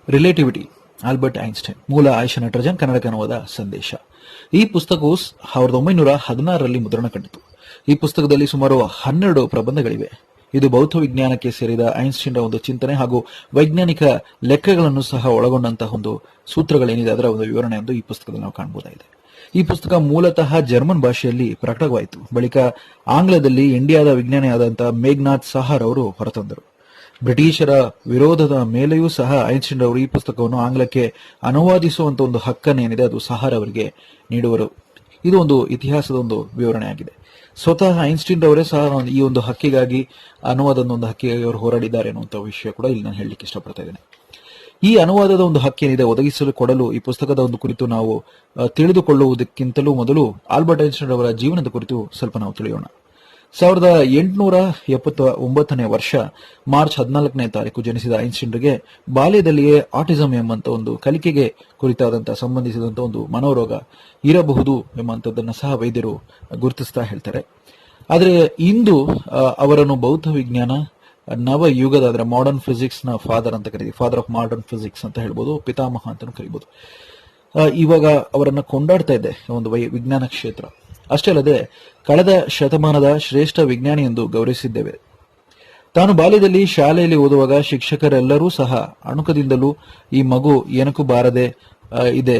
Relativity Albert Einstein, ಮೂಲ ಆಯಿಷಾ ನಟರಾಜನ್, ಕನ್ನಡಕ್ಕೆ ಅನುವಾದ ಸಂದೇಶ. ಈ ಪುಸ್ತಕವು 1916ರಲ್ಲಿ ಮುದ್ರಣ ಕಂಡಿತು. ಈ ಪುಸ್ತಕದಲ್ಲಿ ಸುಮಾರು 12 ಪ್ರಬಂಧಗಳಿವೆ. ಇದು ಭೌತ ವಿಜ್ಞಾನಕ್ಕೆ ಸೇರಿದ ಐನ್ಸ್ಟೈನ್ ಒಂದು ಚಿಂತನೆ ಹಾಗೂ ವೈಜ್ಞಾನಿಕ ಲೆಕ್ಕಗಳನ್ನು ಸಹ ಒಳಗೊಂಡಂತಹ ಒಂದು ಸೂತ್ರಗಳೇನಿದೆ ಅದರ ಒಂದು ವಿವರಣೆ ಎಂದು ಈ ಪುಸ್ತಕದಲ್ಲಿ ನಾವು ಕಾಣಬಹುದಾಗಿದೆ. ಈ ಪುಸ್ತಕ ಮೂಲತಃ ಜರ್ಮನ್ ಭಾಷೆಯಲ್ಲಿ ಪ್ರಕಟವಾಯಿತು. ಬಳಿಕ ಆಂಗ್ಲದಲ್ಲಿ ಇಂಡಿಯಾದ ವಿಜ್ಞಾನಿಯಾದಂತಹ ಮೇಘ್ನಾಥ್ ಸಹಾರ್ ಅವರು ಹೊರತಂದರು. ಬ್ರಿಟಿಷರ ವಿರೋಧದ ಮೇಲೆಯೂ ಸಹ ಐನ್ಸ್ಟೈನ್ ಅವರು ಈ ಪುಸ್ತಕವನ್ನು ಆಂಗ್ಲಕ್ಕೆ ಅನುವಾದಿಸುವಂತ ಒಂದು ಹಕ್ಕನ್ನೇನಿದೆ ಅದು ಸಹಾರ್ ಅವರಿಗೆ ನೀಡುವರು. ಇದು ಒಂದು ಇತಿಹಾಸದ ಒಂದು ವಿವರಣೆ ಆಗಿದೆ. ಸ್ವತಃ ಐನ್ಸ್ಟೈನ್ ಅವರೇ ಸಹ ಈ ಒಂದು ಹಕ್ಕಿಗಾಗಿ ಅನುವಾದದ ಒಂದು ಹಕ್ಕಿಗಾಗಿ ಅವರು ಹೋರಾಡಿದ್ದಾರೆ ಅನ್ನುವಂಥ ವಿಷಯ ಕೂಡ ಇಲ್ಲಿ ನಾನು ಹೇಳಲಿಕ್ಕೆ ಇಷ್ಟಪಡ್ತಾ ಇದ್ದೇನೆ. ಈ ಅನುವಾದದ ಒಂದು ಹಕ್ಕೇನಿದೆ ಒದಗಿಸಲು ಕೊಡಲು ಈ ಪುಸ್ತಕದ ಒಂದು ಕುರಿತು ನಾವು ತಿಳಿದುಕೊಳ್ಳುವುದಕ್ಕಿಂತಲೂ ಮೊದಲು ಆಲ್ಬರ್ಟ್ ಐನ್ಸ್ಟೈನ್ ಅವರ ಜೀವನದ ಕುರಿತು ಸ್ವಲ್ಪ ನಾವು ತಿಳಿಯೋಣ. 1879ನೇ ವರ್ಷ ಮಾರ್ಚ್ 14ನೇ ತಾರೀಕು ಜನಿಸಿದ ಐನ್ಸ್ಟೈನ್ಗೆ ಬಾಲ್ಯದಲ್ಲಿಯೇ ಆಟಿಸಂ ಎಂಬಂತ ಒಂದು ಕಲಿಕೆಗೆ ಕುರಿತಾದಂತಹ ಸಂಬಂಧಿಸಿದಂತ ಒಂದು ಮನೋರೋಗ ಇರಬಹುದು ಎಂಬಂತದ್ದನ್ನು ಸಹ ವೈದ್ಯರು ಗುರುತಿಸ್ತಾ ಹೇಳ್ತಾರೆ. ಆದರೆ ಇಂದು ಅವರನ್ನು ಬೌದ್ಧ ವಿಜ್ಞಾನ ನವ ಯುಗದ ಅಂದ್ರೆ ಮಾಡರ್ನ್ ಫಿಸಿಕ್ಸ್ ನ ಫಾದರ್ ಅಂತ ಕರೀತೀವಿ, ಫಾದರ್ ಆಫ್ ಮಾಡರ್ನ್ ಫಿಸಿಕ್ಸ್ ಅಂತ ಹೇಳ್ಬೋದು, ಪಿತಾಮಹ ಅಂತ ಕರೀಬಹುದು. ಇವಾಗ ಅವರನ್ನ ಕೊಂಡಾಡ್ತಾ ಇದೆ ಒಂದು ವಿಜ್ಞಾನ ಕ್ಷೇತ್ರ. ಅಷ್ಟೇ ಅಲ್ಲದೆ ಕಳೆದ ಶತಮಾನದ ಶ್ರೇಷ್ಠ ವಿಜ್ಞಾನಿ ಎಂದು ಗೌರವಿಸಿದ್ದೇವೆ. ತಾನು ಬಾಲ್ಯದಲ್ಲಿ ಶಾಲೆಯಲ್ಲಿ ಓದುವಾಗ ಶಿಕ್ಷಕರೆಲ್ಲರೂ ಸಹ ಅಣುಕದಿಂದಲೂ ಈ ಮಗು ಏನಕ್ಕೂ ಬಾರದೆ ಇದೆ,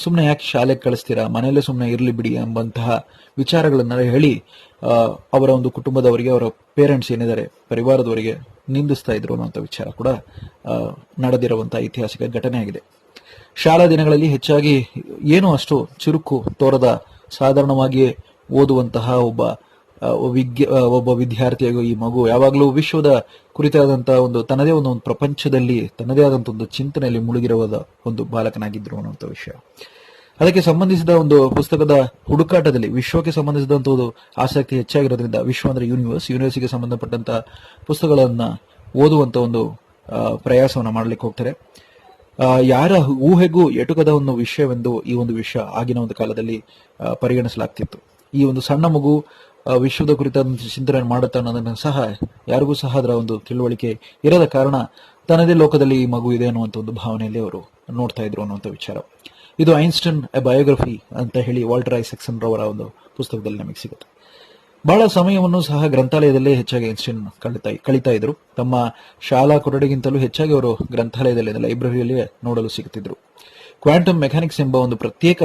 ಸುಮ್ಮನೆ ಯಾಕೆ ಶಾಲೆಗೆ ಕಳಿಸ್ತೀರಾ, ಮನೆಯಲ್ಲೇ ಸುಮ್ಮನೆ ಇರಲಿ ಬಿಡಿ ಎಂಬಂತಹ ವಿಚಾರಗಳನ್ನ ಹೇಳಿ ಅವರ ಒಂದು ಕುಟುಂಬದವರಿಗೆ, ಅವರ ಪೇರೆಂಟ್ಸ್ ಏನಿದ್ದಾರೆ ಪರಿವಾರದವರಿಗೆ ನಿಂದಿಸ್ತಾ ಇದ್ರು ಅನ್ನುವಂಥ ವಿಚಾರ ಕೂಡ ನಡೆದಿರುವಂತಹ ಐತಿಹಾಸಿಕ ಘಟನೆ ಆಗಿದೆ. ಶಾಲಾ ದಿನಗಳಲ್ಲಿ ಹೆಚ್ಚಾಗಿ ಏನು ಅಷ್ಟು ಚುರುಕು ತೋರದ ಸಾಧಾರಣವಾಗಿ ಓದುವಂತಹ ಒಬ್ಬ ವಿದ್ಯಾರ್ಥಿಯಾಗಿ ಈ ಮಗು ಯಾವಾಗಲೂ ವಿಶ್ವದ ಕುರಿತಾದಂತಹ ಒಂದು ತನ್ನದೇ ಒಂದು ಪ್ರಪಂಚದಲ್ಲಿ ತನ್ನದೇ ಆದಂತಹ ಒಂದು ಚಿಂತನೆಯಲ್ಲಿ ಮುಳುಗಿರುವ ಒಂದು ಬಾಲಕನಾಗಿದ್ರು ಅನ್ನುವಂಥ ವಿಷಯ. ಅದಕ್ಕೆ ಸಂಬಂಧಿಸಿದ ಒಂದು ಪುಸ್ತಕದ ಹುಡುಕಾಟದಲ್ಲಿ ವಿಶ್ವಕ್ಕೆ ಸಂಬಂಧಿಸಿದಂತ ಒಂದು ಆಸಕ್ತಿ ಹೆಚ್ಚಾಗಿರೋದ್ರಿಂದ, ವಿಶ್ವ ಅಂದ್ರೆ ಯೂನಿವರ್ಸ್ಗೆ ಸಂಬಂಧಪಟ್ಟಂತ ಪುಸ್ತಕಗಳನ್ನ ಓದುವಂತ ಒಂದು ಪ್ರಯಾಸವನ್ನ ಮಾಡ್ಲಿಕ್ಕೆ ಹೋಗ್ತಾರೆ. ಯಾರ ಊಹೆಗೂ ಎಟುಕದ ಒಂದು ವಿಷಯವೆಂದು ಈ ಒಂದು ವಿಷಯ ಆಗಿನ ಒಂದು ಕಾಲದಲ್ಲಿ ಪರಿಗಣಿಸಲಾಗ್ತಿತ್ತು. ಈ ಒಂದು ಸಣ್ಣ ಮಗು ವಿಶ್ವದ ಕುರಿತಾದ ಚಿಂತನೆ ಮಾಡುತ್ತಾ ಅನ್ನೋದನ್ನ ಸಹ ಯಾರಿಗೂ ಸಹ ಅದರ ಒಂದು ತಿಳುವಳಿಕೆ ಇರದ ಕಾರಣ ತನ್ನದೇ ಲೋಕದಲ್ಲಿ ಈ ಮಗು ಇದೆ ಅನ್ನುವಂಥ ಒಂದು ಭಾವನೆಯಲ್ಲಿ ಅವರು ನೋಡ್ತಾ ಇದ್ರು ಅನ್ನುವಂಥ ವಿಚಾರ. ಇದು ಐನ್ಸ್ಟೈನ್ ಎ ಬಯೋಗ್ರಫಿ ಅಂತ ಹೇಳಿ ವಾಲ್ಟರ್ ಐಸಕ್ಸನ್ ರವರ ಒಂದು ಪುಸ್ತಕದಲ್ಲಿ ನಮಗೆ ಸಿಗುತ್ತೆ. ಬಹಳ ಸಮಯವನ್ನು ಸಹ ಗ್ರಂಥಾಲಯದಲ್ಲೇ ಹೆಚ್ಚಾಗಿ ಐನ್ಸ್ಟೈನ್ ಕಳೀತಾ ಇದ್ರು. ತಮ್ಮ ಶಾಲಾ ಕೊಠಡಿಗಿಂತಲೂ ಹೆಚ್ಚಾಗಿ ಅವರು ಗ್ರಂಥಾಲಯದಲ್ಲಿ ಲೈಬ್ರರಿಯಲ್ಲಿ ನೋಡಲು ಸಿಗುತ್ತಿದ್ರು. ಕ್ವಾಂಟಮ್ ಮೆಕ್ಯಾನಿಕ್ಸ್ ಎಂಬ ಒಂದು ಪ್ರತ್ಯೇಕ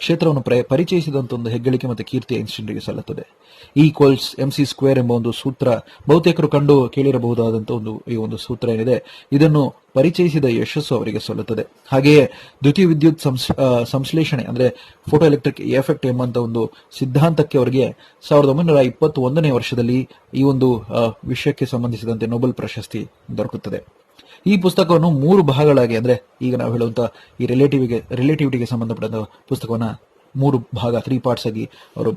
ಕ್ಷೇತ್ರವನ್ನು ಪರಿಚಯಿಸಿದಂತ ಒಂದು ಹೆಗ್ಗಳಿಕೆ ಮತ್ತು ಕೀರ್ತಿ ಐನ್ಸ್ಟೈನ್ಗೆ ಸಲ್ಲುತ್ತದೆ. E=mc² ಎಂಬ ಒಂದು ಸೂತ್ರ ಬಹುತೇಕರು ಕಂಡು ಕೇಳಿರಬಹುದಾದಂತಹ ಈ ಒಂದು ಸೂತ್ರ ಏನಿದೆ ಇದನ್ನು ಪರಿಚಯಿಸಿದ ಯಶಸ್ಸು ಅವರಿಗೆ ಸಲ್ಲುತ್ತದೆ. ಹಾಗೆಯೇ ದ್ಯುತಿ ವಿದ್ಯುತ್ ಸಂಶ್ಲೇಷಣೆ ಅಂದ್ರೆ ಫೋಟೋ ಎಲೆಕ್ಟ್ರಿಕ್ ಎಫೆಕ್ಟ್ ಎಂಬಂತ ಒಂದು ಸಿದ್ಧಾಂತಕ್ಕೆ ಅವರಿಗೆ 1921ನೇ ವರ್ಷದಲ್ಲಿ ಈ ಒಂದು ವಿಷಯಕ್ಕೆ ಸಂಬಂಧಿಸಿದಂತೆ ನೊಬೆಲ್ ಪ್ರಶಸ್ತಿ ದೊರಕುತ್ತದೆ. ಈ ಪುಸ್ತಕವನ್ನು 3 ಭಾಗಗಳಾಗಿ, ಅಂದ್ರೆ ಈಗ ನಾವು ಹೇಳುವಂತ ಈ ರಿಲೇಟಿವಿಟಿಗೆ ಸಂಬಂಧಪಟ್ಟ ಪುಸ್ತಕವನ್ನ 3 ಭಾಗ 3 ಪಾರ್ಟ್ಸ್ ಆಗಿ ಅವರು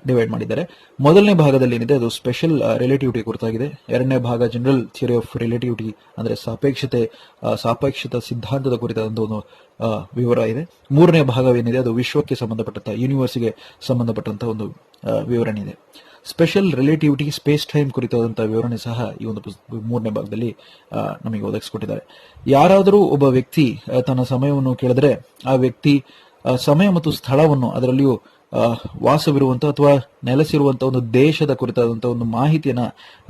ಡಿವೈಡ್ ಮಾಡಿದ್ದಾರೆ. ಮೊದಲನೇ ಭಾಗದಲ್ಲಿ ಏನಿದೆ ಅದು ಸ್ಪೆಷಲ್ ರಿಲೇಟಿವಿಟಿ ಕುರಿತಾಗಿದೆ. ಎರಡನೇ ಭಾಗ ಜನರಲ್ ಥಿಯರಿ ಆಫ್ ರಿಲೇಟಿವಿಟಿ ಅಂದ್ರೆ ಸಾಪೇಕ್ಷತಾ ಸಿದ್ಧಾಂತದ ಕುರಿತಾದಂತ ಒಂದು ವಿವರ ಇದೆ. ಮೂರನೇ ಭಾಗವೇನಿದೆ ಅದು ವಿಶ್ವಕ್ಕೆ ಸಂಬಂಧಪಟ್ಟಂತ ಯೂನಿವರ್ಸ್ಗೆ ಸಂಬಂಧಪಟ್ಟಂತ ಒಂದು ವಿವರಣೆ ಇದೆ. ಸ್ಪೆಷಲ್ ರಿಲೇಟಿವಿಟಿ ಸ್ಪೇಸ್ ಟೈಮ್ ಕುರಿತಾದಂತಹ ವಿವರಣೆ ಸಹ ಈ ಒಂದು ಮೂರನೇ ಭಾಗದಲ್ಲಿ ನಮಗೆ ಒದಗಿಸಿಕೊಟ್ಟಿದ್ದಾರೆ. ಯಾರಾದರೂ ಒಬ್ಬ ವ್ಯಕ್ತಿ ತನ್ನ ಸಮಯವನ್ನು ಕೇಳಿದ್ರೆ ಆ ವ್ಯಕ್ತಿ ಸಮಯ ಮತ್ತು ಸ್ಥಳವನ್ನು, ಅದರಲ್ಲಿಯೂ ವಾಸವಿರುವಂತಹ ಅಥವಾ ನೆಲೆಸಿರುವಂತಹ ಒಂದು ದೇಶದ ಕುರಿತಾದಂತಹ ಒಂದು ಮಾಹಿತಿಯನ್ನ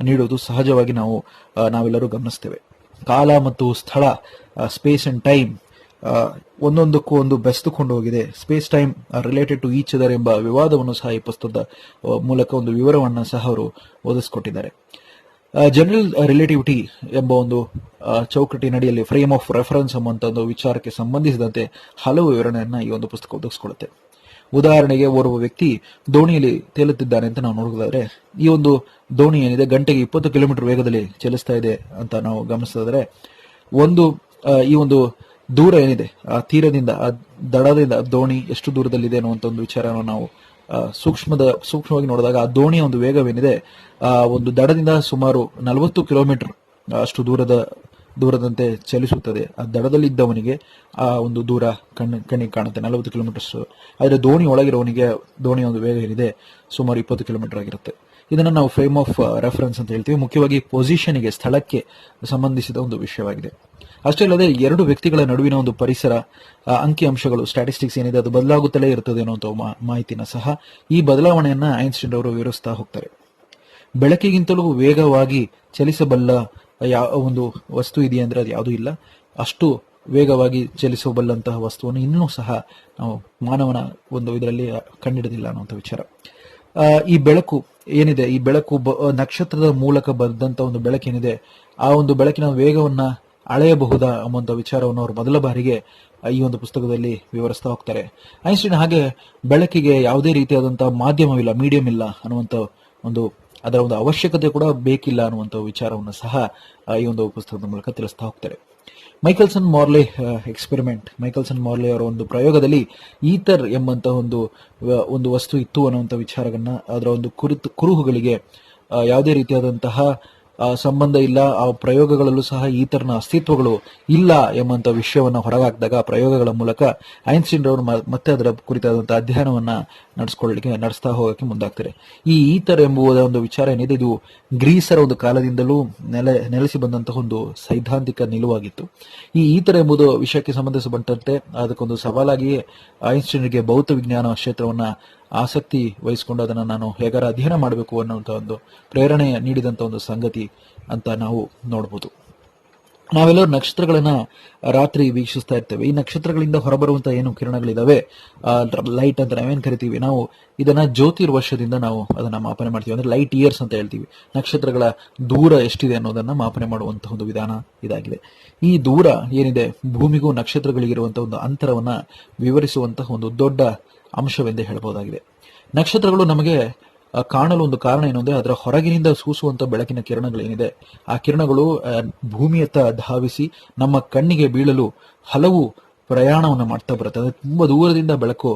ನೀಡುವುದು ಸಹಜವಾಗಿ ನಾವೆಲ್ಲರೂ ಗಮನಿಸ್ತೇವೆ. ಕಾಲ ಮತ್ತು ಸ್ಥಳ, ಸ್ಪೇಸ್ ಅಂಡ್ ಟೈಮ್ ಒಂದೊಂದಕ್ಕೂ ಒಂದು ಬೆಸೆದುಕೊಂಡು ಹೋಗಿದೆ. Space time related to each other ಎಂಬ ವಿವಾದವನ್ನು ಸಹ ಈ ಪುಸ್ತಕದ ಮೂಲಕ ಒಂದು ವಿವರವನ್ನು ಸಹ ಅವರು ಒದಗಿಸಿಕೊಟ್ಟಿದ್ದಾರೆ. ಜನರಲ್ ರಿಲೇಟಿವಿಟಿ ಎಂಬ ಒಂದು ಚೌಕಟ್ಟಿನಡಿಯಲ್ಲಿ ಫ್ರೇಮ್ ಆಫ್ ರೆಫರೆನ್ಸ್ ಎಂಬಂತ ಒಂದು ವಿಚಾರಕ್ಕೆ ಸಂಬಂಧಿಸಿದಂತೆ ಹಲವು ವಿವರಣೆಯನ್ನ ಈ ಒಂದು ಪುಸ್ತಕ ಒದಗಿಸಿಕೊಳ್ಳುತ್ತೆ. ಉದಾಹರಣೆಗೆ ಓರ್ವ ವ್ಯಕ್ತಿ ದೋಣಿಯಲ್ಲಿ ತೇಲುತ್ತಿದ್ದಾನೆ ಅಂತ ನಾವು ನೋಡೋದಾದ್ರೆ, ಈ ಒಂದು ದೋಣಿ ಏನಿದೆ ಗಂಟೆಗೆ 20 ಕಿಲೋಮೀಟರ್ ವೇಗದಲ್ಲಿ ಚಲಿಸ್ತಾ ಇದೆ ಅಂತ ನಾವು ಗಮನಿಸಿದ್ರೆ, ಈ ಒಂದು ದೂರ ಏನಿದೆ ಆ ತೀರದಿಂದ ಆ ದಡದಿಂದ ದೋಣಿ ಎಷ್ಟು ದೂರದಲ್ಲಿದೆ ಅನ್ನುವಂಥ ಒಂದು ವಿಚಾರವನ್ನು ನಾವು ಸೂಕ್ಷ್ಮವಾಗಿ ನೋಡಿದಾಗ ಆ ದೋಣಿಯ ಒಂದು ವೇಗವೇನಿದೆ ಆ ಒಂದು ದಡದಿಂದ ಸುಮಾರು 40 ಕಿಲೋಮೀಟರ್ ಅಷ್ಟು ದೂರದಂತೆ ಚಲಿಸುತ್ತದೆ. ಆ ದಡದಲ್ಲಿದ್ದವನಿಗೆ ಆ ಒಂದು ದೂರ ಕಣ್ಣಿಗೆ ಕಾಣುತ್ತೆ 40 ಕಿಲೋಮೀಟರ್ಸ್. ಆದರೆ ದೋಣಿ ಒಳಗಿರೋವನಿಗೆ ದೋಣಿಯ ಒಂದು ವೇಗ ಏನಿದೆ ಸುಮಾರು 20 ಕಿಲೋಮೀಟರ್ ಆಗಿರುತ್ತೆ. ಇದನ್ನ ನಾವು ಫ್ರೇಮ್ ಆಫ್ ರೆಫರೆನ್ಸ್ ಅಂತ ಹೇಳ್ತೀವಿ. ಮುಖ್ಯವಾಗಿ ಪೊಸಿಷನ್ಗೆ, ಸ್ಥಳಕ್ಕೆ ಸಂಬಂಧಿಸಿದ ಒಂದು ವಿಷಯವಾಗಿದೆ. ಅಷ್ಟೇ ಅಲ್ಲದೆ ಎರಡು ವ್ಯಕ್ತಿಗಳ ನಡುವಿನ ಒಂದು ಪರಿಸರ, ಅಂಕಿ ಅಂಶಗಳು, ಸ್ಟ್ಯಾಟಿಸ್ಟಿಕ್ಸ್ ಏನಿದೆ ಅದು ಬದಲಾಗುತ್ತಲೇ ಇರುತ್ತದೆ ಅನ್ನುವಂಥ ಮಾಹಿತಿನ ಸಹ ಈ ಬದಲಾವಣೆಯನ್ನ ಐನ್ಸ್ಟೀನ್ ಅವರು ವಿವರಿಸ್ತಾ ಹೋಗ್ತಾರೆ. ಬೆಳಕಿಗಿಂತಲೂ ವೇಗವಾಗಿ ಚಲಿಸಬಲ್ಲ ಒಂದು ವಸ್ತು ಇದೆಯಾ ಅಂದ್ರೆ ಅದು ಯಾವುದೂ ಇಲ್ಲ. ಅಷ್ಟು ವೇಗವಾಗಿ ಚಲಿಸಬಲ್ಲಂತಹ ವಸ್ತುವನ್ನು ಇನ್ನೂ ಸಹ ನಾವು ಮಾನವನ ಒಂದು ಇದರಲ್ಲಿ ಕಂಡಿಡಿದಿಲ್ಲ ಅನ್ನುವಂಥ ವಿಚಾರ. ಈ ಬೆಳಕು ಏನಿದೆ, ಈ ಬೆಳಕು ನಕ್ಷತ್ರದ ಮೂಲಕ ಬಂದಂತ ಒಂದು ಬೆಳಕೇನಿದೆ, ಆ ಒಂದು ಬೆಳಕಿನ ವೇಗವನ್ನ ಅಳೆಯಬಹುದಾ ಎಂಬಂತ ವಿಚಾರವನ್ನು ಅವರು ಮೊದಲ ಬಾರಿಗೆ ಈ ಒಂದು ಪುಸ್ತಕದಲ್ಲಿ ವಿವರಿಸ್ತಾ ಹೋಗ್ತಾರೆ. ಐನ್ಸ್ಟೀನ್ ಹಾಗೆ ಬೆಳಕಿಗೆ ಯಾವುದೇ ರೀತಿಯಾದಂತಹ ಮಾಧ್ಯಮವಿಲ್ಲ, ಮೀಡಿಯಂ ಇಲ್ಲ ಅನ್ನುವಂಥ ಒಂದು ಅದರ ಒಂದು ಅವಶ್ಯಕತೆ ಕೂಡ ಬೇಕಿಲ್ಲ ಅನ್ನುವಂಥ ವಿಚಾರವನ್ನು ಸಹ ಈ ಒಂದು ಪುಸ್ತಕದ ಮೂಲಕ ತಿಳಿಸ್ತಾ ಹೋಗ್ತಾರೆ. ಮೈಕಲ್ಸನ್ ಮಾರ್ಲೆ ಎಕ್ಸ್ಪೆರಿಮೆಂಟ್, ಮೈಕಲ್ಸನ್ ಮಾರ್ಲೆ ಅವರ ಒಂದು ಪ್ರಯೋಗದಲ್ಲಿ ಈಥರ್ ಎಂಬಂತಹ ಒಂದು ವಸ್ತು ಇತ್ತು ಅನ್ನುವಂಥ ವಿಚಾರವನ್ನ, ಅದರ ಒಂದು ಕುರುಹುಗಳಿಗೆ ಯಾವುದೇ ರೀತಿಯಾದಂತಹ ಸಂಬಂಧ ಇಲ್ಲ, ಆ ಪ್ರಯೋಗಗಳಲ್ಲೂ ಸಹ ಈತರ್ನ ಅಸ್ತಿತ್ವಗಳು ಇಲ್ಲ ಎಂಬಂತ ವಿಷಯವನ್ನ ಹೊರಗಾಕಿದಾಗ ಪ್ರಯೋಗಗಳ ಮೂಲಕ ಐನ್ಸ್ಟೀನ್ ರವರು ಮತ್ತೆ ಅದರ ಕುರಿತಾದಂತಹ ಅಧ್ಯಯನವನ್ನ ನಡೆಸ್ತಾ ಹೋಗಕ್ಕೆ ಮುಂದಾಗ್ತಾರೆ. ಈ ಈತರ್ ಎಂಬುವ ಒಂದು ವಿಚಾರ ಏನಿದೆ, ಇದು ಗ್ರೀಸರ ಒಂದು ಕಾಲದಿಂದಲೂ ನೆಲೆಸಿ ಬಂದಂತಹ ಒಂದು ಸೈದ್ಧಾಂತಿಕ ನಿಲುವಾಗಿತ್ತು. ಈ ಈತರ್ ಎಂಬುದು ವಿಷಯಕ್ಕೆ ಸಂಬಂಧಿಸಬಂಟಂತೆ ಅದಕ್ಕೊಂದು ಸವಾಲಾಗಿಯೇ ಐನ್ಸ್ಟೀನ್ಗೆ ಭೌತ ವಿಜ್ಞಾನ ಕ್ಷೇತ್ರವನ್ನ ಆಸಕ್ತಿ ವಹಿಸಿಕೊಂಡು ಅದನ್ನು ನಾನು ಹೇಗಾರ ಅಧ್ಯಯನ ಮಾಡಬೇಕು ಅನ್ನುವಂಥ ಒಂದು ಪ್ರೇರಣೆ ನೀಡಿದಂಥ ಒಂದು ಸಂಗತಿ ಅಂತ ನಾವು ನೋಡ್ಬೋದು. ನಾವೆಲ್ಲರೂ ನಕ್ಷತ್ರಗಳನ್ನ ರಾತ್ರಿ ವೀಕ್ಷಿಸ್ತಾ ಇರ್ತೇವೆ. ಈ ನಕ್ಷತ್ರಗಳಿಂದ ಹೊರಬರುವಂತಹ ಏನು ಕಿರಣಗಳಿದಾವೆ, ಲೈಟ್ ಅಂತ ನಾವೇನ್ ಕರಿತೀವಿ, ನಾವು ಇದನ್ನ ಜ್ಯೋತಿರ್ವರ್ಷದಿಂದ ನಾವು ಅದನ್ನ ಮಾಪನೆ ಮಾಡ್ತೀವಿ. ಅಂದ್ರೆ ಲೈಟ್ ಇಯರ್ಸ್ ಅಂತ ಹೇಳ್ತೀವಿ. ನಕ್ಷತ್ರಗಳ ದೂರ ಎಷ್ಟಿದೆ ಅನ್ನೋದನ್ನ ಮಾಪನೆ ಮಾಡುವಂತಹ ಒಂದು ವಿಧಾನ ಇದಾಗಿದೆ. ಈ ದೂರ ಏನಿದೆ, ಭೂಮಿಗೂ ನಕ್ಷತ್ರಗಳಿಗಿರುವಂತಹ ಒಂದು ಅಂತರವನ್ನ ವಿವರಿಸುವಂತಹ ಒಂದು ದೊಡ್ಡ ಅಂಶವೆಂದೇ ಹೇಳಬಹುದಾಗಿದೆ. ನಕ್ಷತ್ರಗಳು ನಮಗೆ ಕಾಣಲು ಒಂದು ಕಾರಣ ಏನು ಅಂದ್ರೆ ಅದರ ಹೊರಗಿನಿಂದ ಸೂಸುವಂತ ಬೆಳಕಿನ ಕಿರಣಗಳೇನಿದೆ, ಆ ಕಿರಣಗಳು ಭೂಮಿಯತ್ತ ಧಾವಿಸಿ ನಮ್ಮ ಕಣ್ಣಿಗೆ ಬೀಳಲು ಹಲವು ಪ್ರಯಾಣವನ್ನು ಮಾಡ್ತಾ ಬರುತ್ತೆ. ಅಂದ್ರೆ ತುಂಬಾ ದೂರದಿಂದ ಬೆಳಕು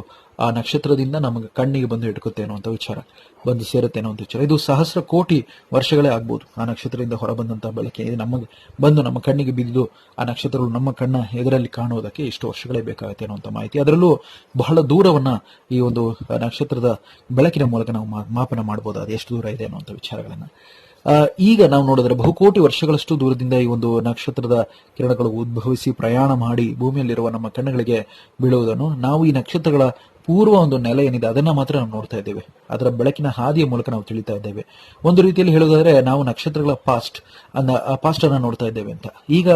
ಆ ನಕ್ಷತ್ರದಿಂದ ನಮಗೆ ಕಣ್ಣಿಗೆ ಬಂದು ಇಟ್ಕುತ್ತೆ ಅನ್ನುವಂಥ ವಿಚಾರ, ಬಂದು ಸೇರುತ್ತೆ ಅನ್ನುವಂಥ ವಿಚಾರ. ಇದು ಸಹಸ್ರ ಕೋಟಿ ವರ್ಷಗಳೇ ಆಗ್ಬೋದು. ಆ ನಕ್ಷತ್ರದಿಂದ ಹೊರಬಂದಂತಹ ಬೆಳಕಿಗೆ ನಮಗೆ ಬಂದು ನಮ್ಮ ಕಣ್ಣಿಗೆ ಬಿದ್ದು ಆ ನಕ್ಷತ್ರಗಳು ನಮ್ಮ ಕಣ್ಣ ಎದುರಲ್ಲಿ ಕಾಣುವುದಕ್ಕೆ ಇಷ್ಟು ವರ್ಷಗಳೇ ಬೇಕಾಗುತ್ತೆ ಅನ್ನುವಂಥ ಮಾಹಿತಿ. ಅದರಲ್ಲೂ ಬಹಳ ದೂರವನ್ನ ಈ ಒಂದು ನಕ್ಷತ್ರದ ಬೆಳಕಿನ ಮೂಲಕ ನಾವು ಮಾಪನ ಮಾಡಬಹುದು, ಅದು ಎಷ್ಟು ದೂರ ಇದೆ ಅನ್ನುವಂಥ ವಿಚಾರಗಳನ್ನ. ಈಗ ನಾವು ನೋಡಿದ್ರೆ ಬಹುಕೋಟಿ ವರ್ಷಗಳಷ್ಟು ದೂರದಿಂದ ಈ ಒಂದು ನಕ್ಷತ್ರದ ಕಿರಣಗಳು ಉದ್ಭವಿಸಿ ಪ್ರಯಾಣ ಮಾಡಿ ಭೂಮಿಯಲ್ಲಿರುವ ನಮ್ಮ ಕಣ್ಣುಗಳಿಗೆ ಬೀಳುವುದನ್ನು ನಾವು ಈ ನಕ್ಷತ್ರಗಳ ಪೂರ್ವ ಒಂದು ನೆಲೆ ಏನಿದೆ ಅದನ್ನ ಮಾತ್ರ ನಾವು ನೋಡ್ತಾ ಇದ್ದೇವೆ. ಅದರ ಬೆಳಕಿನ ಹಾದಿಯ ಮೂಲಕ ನಾವು ತಿಳಿತಾ ಇದ್ದೇವೆ. ಒಂದು ರೀತಿಯಲ್ಲಿ ಹೇಳುವುದಾದ್ರೆ ನಾವು ನಕ್ಷತ್ರಗಳ ಪಾಸ್ಟ್ ಅನ್ನ ನೋಡ್ತಾ ಇದ್ದೇವೆ ಅಂತ. ಈಗ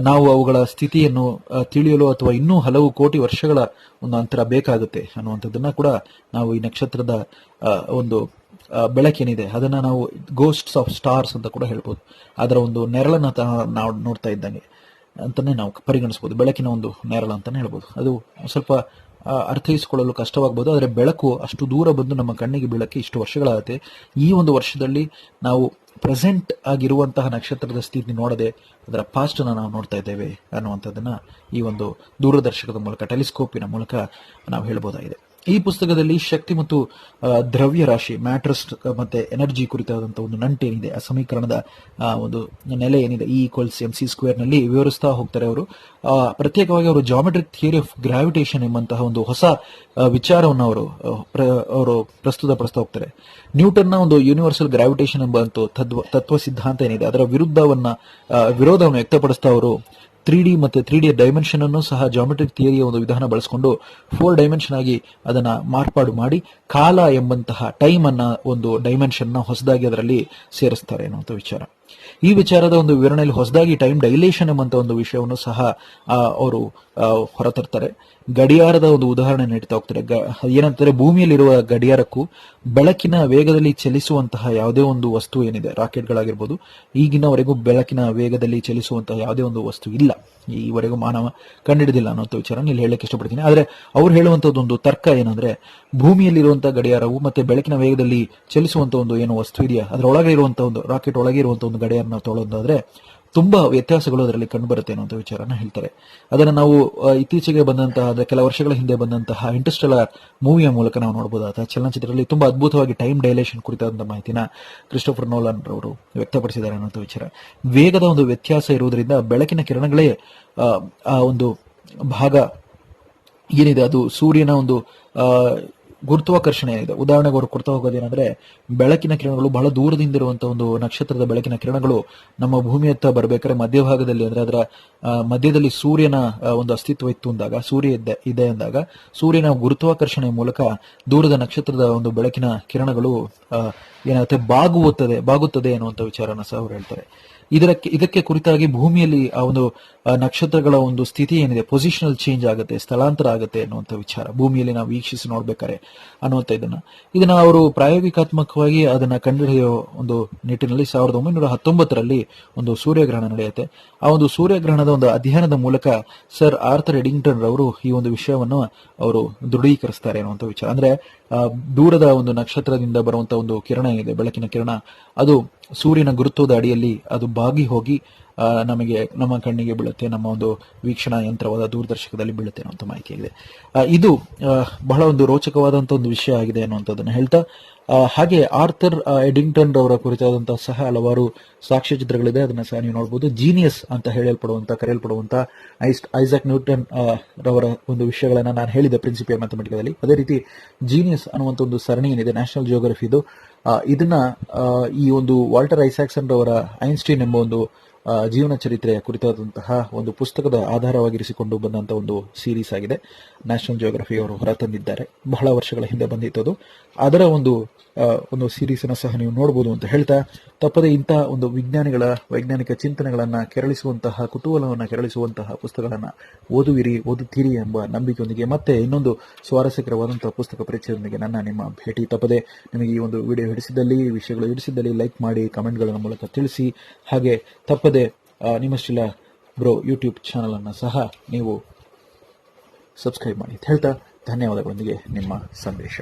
ನಾವು ಅವುಗಳ ಸ್ಥಿತಿಯನ್ನು ತಿಳಿಯಲು ಅಥವಾ ಇನ್ನೂ ಹಲವು ಕೋಟಿ ವರ್ಷಗಳ ಒಂದು ಅಂತರ ಬೇಕಾಗುತ್ತೆ ಅನ್ನುವಂಥದ್ದನ್ನ ಕೂಡ ನಾವು ಈ ನಕ್ಷತ್ರದ ಒಂದು ಬೆಳಕೇನಿದೆ ಅದನ್ನ ನಾವು ಗೋಸ್ಟ್ಸ್ ಆಫ್ ಸ್ಟಾರ್ಸ್ ಅಂತ ಕೂಡ ಹೇಳ್ಬೋದು. ಅದರ ಒಂದು ನೆರಳನ್ನ ನಾವು ನೋಡ್ತಾ ಇದ್ದಂಗೆ ಅಂತಾನೆ ನಾವು ಪರಿಗಣಿಸಬಹುದು. ಬೆಳಕಿನ ಒಂದು ನೆರಳು ಅಂತಾನೆ ಹೇಳ್ಬೋದು. ಅದು ಸ್ವಲ್ಪ ಅರ್ಥೈಸಿಕೊಳ್ಳಲು ಕಷ್ಟವಾಗಬಹುದು. ಆದರೆ ಬೆಳಕು ಅಷ್ಟು ದೂರ ಬಂದು ನಮ್ಮ ಕಣ್ಣಿಗೆ ಬೀಳಕ್ಕೆ ಇಷ್ಟು ವರ್ಷಗಳಾಗುತ್ತೆ. ಈ ಒಂದು ವರ್ಷದಲ್ಲಿ ನಾವು ಪ್ರೆಸೆಂಟ್ ಆಗಿರುವಂತಹ ನಕ್ಷತ್ರದ ಸ್ಥಿತಿ ನೋಡದೆ ಅದರ ಪಾಸ್ಟ್ ಅನ್ನ ನಾವು ನೋಡ್ತಾ ಇದ್ದೇವೆ ಅನ್ನುವಂಥದ್ದನ್ನ ಈ ಒಂದು ದೂರದರ್ಶಕದ ಮೂಲಕ, ಟೆಲಿಸ್ಕೋಪಿನ ಮೂಲಕ ನಾವು ಹೇಳ್ಬೋದಾಗಿದೆ. ಈ ಪುಸ್ತಕದಲ್ಲಿ ಶಕ್ತಿ ಮತ್ತು ದ್ರವ್ಯ ರಾಶಿ, ಮ್ಯಾಟ್ರಸ್ ಮತ್ತೆ ಎನರ್ಜಿ ಕುರಿತಾದಂತಹ ಒಂದು ನಂಟೇನಿದೆ, ಆ ಸಮೀಕರಣದ ಒಂದು ನೆಲೆ ಏನಿದೆ, E=mc² ನಲ್ಲಿ ವಿವರಿಸ್ತಾ ಹೋಗ್ತಾರೆ ಅವರು. ಪ್ರತ್ಯೇಕವಾಗಿ ಅವರು ಜಾಮೆಟ್ರಿಕ್ ಥಿಯರಿ ಆಫ್ ಗ್ರಾವಿಟೇಷನ್ ಎಂಬಂತಹ ಒಂದು ಹೊಸ ವಿಚಾರವನ್ನು ಅವರು ಪ್ರಸ್ತುತಪಡಿಸ್ತಾ ಹೋಗ್ತಾರೆ. ನ್ಯೂಟನ್ನ ಒಂದು ಯೂನಿವರ್ಸಲ್ ಗ್ರಾವಿಟೇಷನ್ ಎಂಬ ತತ್ವ ಸಿದ್ಧಾಂತ ಏನಿದೆ ಅದರ ವಿರೋಧವನ್ನು ವ್ಯಕ್ತಪಡಿಸ್ತಾ ಅವರು 3D ಮತ್ತೆ 3D ಡೈಮೆನ್ಷನ್ ಅನ್ನು ಸಹ ಜಾಮೆಟ್ರಿಕ್ ಥಿಯರಿಯ ಒಂದು ವಿಧಾನ ಬಳಸಿಕೊಂಡು 4 ಡೈಮೆನ್ಷನ್ ಆಗಿ ಅದನ್ನ ಮಾರ್ಪಾಡು ಮಾಡಿ ಕಾಲ ಎಂಬಂತಹ ಟೈಮ್ ಅನ್ನ ಒಂದು ಡೈಮೆನ್ಷನ್ ನ ಹೊಸದಾಗಿ ಅದರಲ್ಲಿ ಸೇರಿಸ್ತಾರೆ ಅನ್ನುವಂಥ ವಿಚಾರ. ಈ ವಿಚಾರದ ಒಂದು ವಿವರಣೆಯಲ್ಲಿ ಹೊಸದಾಗಿ ಟೈಮ್ ಡೈಲೇಷನ್ ಎಂಬಂತ ಒಂದು ವಿಷಯವನ್ನು ಸಹ ಅವರು ಹೊರತರ್ತಾರೆ. ಗಡಿಯಾರದ ಒಂದು ಉದಾಹರಣೆ ನೀಡ್ತಾ ಹೋಗ್ತಾರೆ. ಏನಂತಾರೆ, ಭೂಮಿಯಲ್ಲಿರುವ ಗಡಿಯಾರಕ್ಕೂ ಬೆಳಕಿನ ವೇಗದಲ್ಲಿ ಚಲಿಸುವಂತಹ ಯಾವುದೇ ಒಂದು ವಸ್ತು ಏನಿದೆ, ರಾಕೆಟ್ಗಳಾಗಿರ್ಬೋದು, ಈಗಿನವರೆಗೂ ಬೆಳಕಿನ ವೇಗದಲ್ಲಿ ಚಲಿಸುವಂತಹ ಯಾವುದೇ ಒಂದು ವಸ್ತು ಇಲ್ಲ, ಈವರೆಗೂ ಮಾನವ ಕಂಡುಹಿಡಿದಿಲ್ಲ ಅನ್ನೋಂಥ ವಿಚಾರ ಇಲ್ಲಿ ಹೇಳಕ್ಕೆ ಇಷ್ಟಪಡ್ತೀನಿ. ಆದ್ರೆ ಅವ್ರು ಹೇಳುವಂತದ್ದು ಒಂದು ತರ್ಕ ಏನಂದ್ರೆ, ಭೂಮಿಯಲ್ಲಿರುವಂತಹ ಗಡಿಯಾರವು ಮತ್ತೆ ಬೆಳಕಿನ ವೇಗದಲ್ಲಿ ಚಲಿಸುವಂತ ಒಂದು ಏನು ವಸ್ತು ಇದೆಯಾ ಅದರ ಒಳಗೆ ಇರುವಂತಹ ಒಂದು ರಾಕೆಟ್ ಒಳಗೆ ಇರುವಂತಹ ಒಂದು ಗಡಿಯಾರ ನಾವು ತೊಗೊಳೋದಾದ್ರೆ ತುಂಬಾ ವ್ಯತ್ಯಾಸಗಳು ಅದರಲ್ಲಿ ಕಂಡು ಬರುತ್ತೆ ಅನ್ನುವಂಥ ವಿಚಾರನ ಹೇಳ್ತಾರೆ. ಅದನ್ನ ನಾವು ಇತ್ತೀಚೆಗೆ ಬಂದಂತಹ, ಕೆಲ ವರ್ಷಗಳ ಹಿಂದೆ ಬಂದಂತಹ ಇಂಟರ್ಸ್ಟೆಲ್ಲರ್ ಮೂವಿಯ ಮೂಲಕ ನಾವು ನೋಡಬಹುದಾದ ಚಲನಚಿತ್ರದಲ್ಲಿ ತುಂಬಾ ಅದ್ಭುತವಾಗಿ ಟೈಮ್ ಡೈಲೇಷನ್ ಕುರಿತಾದಂತಹ ಮಾಹಿತಿನ ಕ್ರಿಸ್ಟೋಫರ್ ನೋಲನ್ ರವರು ವ್ಯಕ್ತಪಡಿಸಿದ್ದಾರೆ ಅನ್ನುವಂಥ ವಿಚಾರ. ವೇಗದ ಒಂದು ವ್ಯತ್ಯಾಸ ಇರುವುದರಿಂದ ಬೆಳಕಿನ ಕಿರಣಗಳೇ ಆ ಒಂದು ಭಾಗ ಏನಿದೆ ಅದು ಸೂರ್ಯನ ಒಂದು ಗುರುತ್ವಾಕರ್ಷಣೆ ಏನಿದೆ, ಉದಾಹರಣೆಗೆ ಅವರು ಕೊಡ್ತಾ ಹೋಗೋದೇನೆಂದ್ರೆ, ಬೆಳಕಿನ ಕಿರಣಗಳು ಬಹಳ ದೂರದಿಂದ ಇರುವಂತಹ ಒಂದು ನಕ್ಷತ್ರದ ಬೆಳಕಿನ ಕಿರಣಗಳು ನಮ್ಮ ಭೂಮಿಯತ್ತ ಬರಬೇಕಾದ್ರೆ ಮಧ್ಯಭಾಗದಲ್ಲಿ, ಅಂದ್ರೆ ಅದರ ಮಧ್ಯದಲ್ಲಿ ಸೂರ್ಯನ ಒಂದು ಅಸ್ತಿತ್ವ ಇತ್ತು ಅಂದಾಗ, ಸೂರ್ಯ ಇದೆ ಅಂದಾಗ, ಸೂರ್ಯನ ಗುರುತ್ವಾಕರ್ಷಣೆಯ ಮೂಲಕ ದೂರದ ನಕ್ಷತ್ರದ ಒಂದು ಬೆಳಕಿನ ಕಿರಣಗಳು ಏನಾಗುತ್ತೆ, ಬಾಗುತ್ತದೆ ಅನ್ನುವಂಥ ವಿಚಾರನ ಸಹ ಅವರು ಹೇಳ್ತಾರೆ. ಇದಕ್ಕೆ ಕುರಿತಾಗಿ ಭೂಮಿಯಲ್ಲಿ ಆ ಒಂದು ನಕ್ಷತ್ರಗಳ ಒಂದು ಸ್ಥಿತಿ ಏನಿದೆ, ಪೊಸಿಷನಲ್ ಚೇಂಜ್ ಆಗುತ್ತೆ, ಸ್ಥಳಾಂತರ ಆಗುತ್ತೆ ಅನ್ನುವಂಥ ವಿಚಾರ ಭೂಮಿಯಲ್ಲಿ ನಾವು ವೀಕ್ಷಿಸಿ ನೋಡ್ಬೇಕಾರೆ ಅನ್ನುವಂಥ ಇದನ್ನ ಅವರು ಪ್ರಾಯೋಗಿಕಾತ್ಮಕವಾಗಿ ಅದನ್ನ ಕಂಡುಹಿಡಿಯೋ ಒಂದು ನಿಟ್ಟಿನಲ್ಲಿ 1919ರಲ್ಲಿ ಒಂದು ಸೂರ್ಯಗ್ರಹಣ ನಡೆಯುತ್ತೆ. ಆ ಒಂದು ಸೂರ್ಯಗ್ರಹಣದ ಒಂದು ಅಧ್ಯಯನದ ಮೂಲಕ ಸರ್ ಆರ್ಥರ್ ಎಡಿಂಗ್ಟನ್ ರವರು ಈ ಒಂದು ವಿಷಯವನ್ನು ಅವರು ದೃಢೀಕರಿಸ್ತಾರೆ ಅನ್ನುವಂಥ ವಿಚಾರ. ಅಂದ್ರೆ ದೂರದ ಒಂದು ನಕ್ಷತ್ರದಿಂದ ಬರುವಂತಹ ಒಂದು ಕಿರಣ ಏನಿದೆ, ಬೆಳಕಿನ ಕಿರಣ, ಅದು ಸೂರ್ಯನ ಗುರುತ್ವದ ಅಡಿಯಲ್ಲಿ ಅದು ಬಾಗಿ ಹೋಗಿ ನಮ್ಮ ಕಣ್ಣಿಗೆ ಬೀಳುತ್ತೆ, ನಮ್ಮ ಒಂದು ವೀಕ್ಷಣಾ ಯಂತ್ರವಾದ ದೂರದರ್ಶಕದಲ್ಲಿ ಬೀಳುತ್ತೆ ಅನ್ನುವಂಥ ಮಾಹಿತಿಯಾಗಿದೆ. ಇದು ಬಹಳ ಒಂದು ರೋಚಕವಾದಂತಹ ಒಂದು ವಿಷಯ ಆಗಿದೆ ಅನ್ನುವಂಥದ್ದನ್ನ ಹೇಳ್ತಾ, ಹಾಗೆ ಆರ್ಥರ್ ಎಡಿಂಗ್ಟನ್ ರವರ ಕುರಿತಾದಂತಹ ಸಹ ಹಲವಾರು ಸಾಕ್ಷ್ಯಚಿತ್ರಗಳಿದೆ, ಅದನ್ನ ಸಹ ನೀವು ನೋಡಬಹುದು. ಜೀನಿಯಸ್ ಅಂತ ಕರೆಯಲ್ಪಡುವಂತ ಐಸಾಕ್ ನ್ಯೂಟನ್ ರವರ ಒಂದು ವಿಷಯಗಳನ್ನ ನಾನು ಹೇಳಿದೆ ಪ್ರಿನ್ಸಿಪಿಯಲ್ ಮ್ಯಾಥಮೆಟಿಕ್ಸ್. ಅದೇ ರೀತಿ ಜೀನಿಯಸ್ ಅನ್ನುವಂಥ ಒಂದು ಸರಣಿ ಏನಿದೆ ನ್ಯಾಷನಲ್ ಜಿಯೋಗ್ರಫಿದು, ಇದನ್ನ ಈ ಒಂದು ವಾಲ್ಟರ್ ಐಸಾಕ್ಸನ್ ರವರ ಐನ್ಸ್ಟೀನ್ ಎಂಬ ಒಂದು ಜೀವನ ಚರಿತ್ರೆಯ ಕುರಿತಾದಂತಹ ಒಂದು ಪುಸ್ತಕದ ಆಧಾರವಾಗಿರಿಸಿಕೊಂಡು ಬಂದಂತಹ ಒಂದು ಸೀರೀಸ್ ಆಗಿದೆ. ನ್ಯಾಷನಲ್ ಜಿಯೋಗ್ರಫಿ ಅವರು ಹೊರತಂದಿದ್ದಾರೆ, ಬಹಳ ವರ್ಷಗಳ ಹಿಂದೆ ಬಂದಿತ್ತು. ಅದರ ಒಂದು ಸೀರೀಸ್ ಅನ್ನು ಸಹ ನೀವು ನೋಡಬಹುದು ಅಂತ ಹೇಳ್ತಾ, ತಪ್ಪದೆ ಇಂತಹ ಒಂದು ವೈಜ್ಞಾನಿಕ ಚಿಂತನೆಗಳನ್ನ ಕೆರಳಿಸುವಂತಹ, ಕುತೂಹಲವನ್ನು ಕೆರಳಿಸುವಂತಹ ಪುಸ್ತಕಗಳನ್ನ ಓದುತ್ತೀರಿ ಎಂಬ ನಂಬಿಕೆಯೊಂದಿಗೆ ಮತ್ತೆ ಇನ್ನೊಂದು ಸ್ವಾರಸ್ಯಕರವಾದಂತಹ ಪುಸ್ತಕ ಪರಿಚಯದೊಂದಿಗೆ ನಿಮ್ಮ ಭೇಟಿ. ತಪ್ಪದೆ ನಿಮಗೆ ಈ ಒಂದು ವಿಡಿಯೋ ವಿಷಯಗಳು ಹಿಡಿಸಿದ್ದಲ್ಲಿ ಲೈಕ್ ಮಾಡಿ, ಕಮೆಂಟ್ಗಳ ಮೂಲಕ ತಿಳಿಸಿ. ಹಾಗೆ ತಪ್ಪದೆ ನಿಮ್ಮಷ್ಟಿಲ್ಲ ಬ್ರೋ ಯೂಟ್ಯೂಬ್ ಚಾನಲ್ ಅನ್ನು ಸಹ ನೀವು ಸಬ್ಸ್ಕ್ರೈಬ್ ಮಾಡಿ ಅಂತ ಹೇಳ್ತಾ, ಧನ್ಯವಾದಗಳೊಂದಿಗೆ ನಿಮ್ಮ ಸಂದೇಶ.